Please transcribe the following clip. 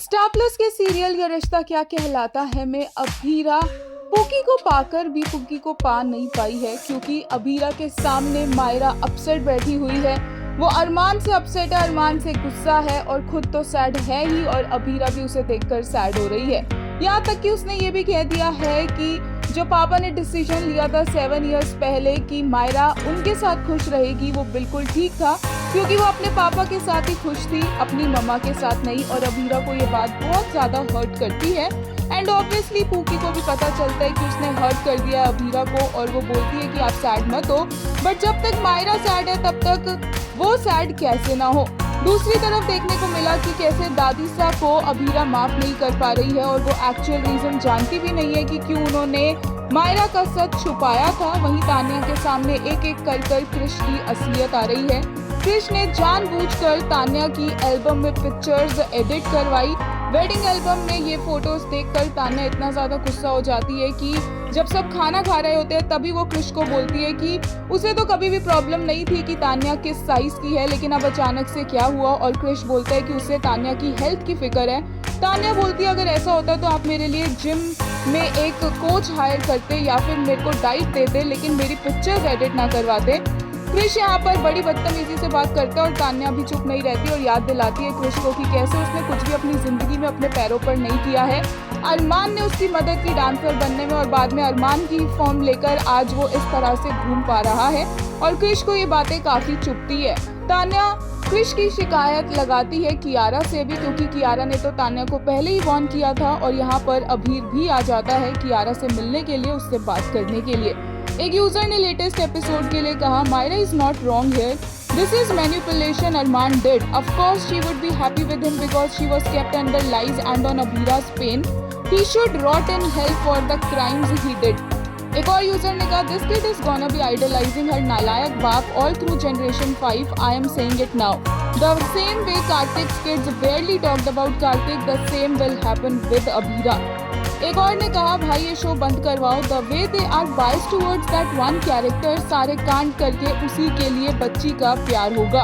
Star plus के serial ये रिश्ता क्या कहलाता है में अभीरा पुकी को पाकर भी पुकी को पा नहीं पाई है, क्योंकि अभीरा के सामने मायरा अपसेट बैठी हुई है। वो अरमान से अपसेट है, अरमान से गुस्सा है और खुद तो सैड है ही, और अभीरा भी उसे देखकर सैड हो रही है। यहाँ तक कि उसने ये भी कह दिया है कि जो पापा ने डिसीजन लिया था 7 इयर्स पहले कि मायरा उनके साथ खुश रहेगी, वो बिल्कुल ठीक था, क्योंकि वो अपने पापा के साथ ही खुश थी, अपनी मम्मा के साथ नहीं। और अभीरा को ये बात बहुत ज्यादा हर्ट करती है एंड ऑब्वियसली पूकी को भी पता चलता है कि उसने हर्ट कर दिया अभीरा को, और वो बोलती है कि आप सैड मत हो। बट जब तक मायरा सैड है तब तक वो सैड कैसे ना हो। दूसरी तरफ देखने को मिला कि कैसे दादीसा को अभीरा माफ नहीं कर पा रही है, और वो एक्चुअल रीजन जानती भी नहीं है कि क्यों उन्होंने मायरा का सच छुपाया था। वहीं तान्या के सामने एक एक कर कृष की असलियत आ रही है। कृष ने जानबूझकर तान्या की एल्बम में पिक्चर्स एडिट करवाई। वेडिंग एल्बम में ये फोटोज देखकर तान्या इतना ज्यादा गुस्सा हो जाती है कि जब सब खाना खा रहे होते हैं तभी वो कृष को बोलती है कि उसे तो कभी भी प्रॉब्लम नहीं थी कि तान्या किस साइज की है, लेकिन अब अचानक से क्या हुआ। और कृष बोलता है कि उसे तान्या की हेल्थ की फिक्र है। तान्या बोलती है अगर ऐसा होता तो आप मेरे लिए जिम में एक कोच हायर करते या फिर मेरे को डाइट देते, लेकिन मेरी पिक्चर्स एडिट ना करवाते। कृष यहाँ पर बड़ी बदतमीजी से बात करता है और तान्या भी चुप नहीं रहती और याद दिलाती है कृष को कि कैसे उसने कुछ भी अपनी जिंदगी में अपने पैरों पर नहीं किया है। अरमान ने उसकी मदद की डांसर बनने में, और बाद में अरमान की फॉर्म लेकर आज वो इस तरह से घूम पा रहा है, और कृष को ये बातें काफी चुभती है। तान्या कृष की शिकायत लगाती है कियारा से भी, क्योंकि कियारा ने तो तान्या को पहले ही वार्न किया था, और यहाँ पर अभीर भी आ जाता है कियारा से मिलने के लिए, उससे बात करने के लिए। एक यूजर ने लेटेस्ट एपिसोड के लिए कहा, Myra is not wrong here, this is manipulation Armaan did, of course she would be happy with him because she was kept under lies and on Abhira's pain, he should rot in hell for the crimes he did. एक और user ने कहा, this kid is gonna be idolising her नालायक बाप all through generation 5, I am saying it now, the same way Karthik's kids barely talked about Karthik, the same will happen with Abhira. एक और ने कहा, भाई ये शो बंद करवाओ, the way they are biased towards that one character, सारे कांड करके उसी के लिए बच्ची का प्यार होगा।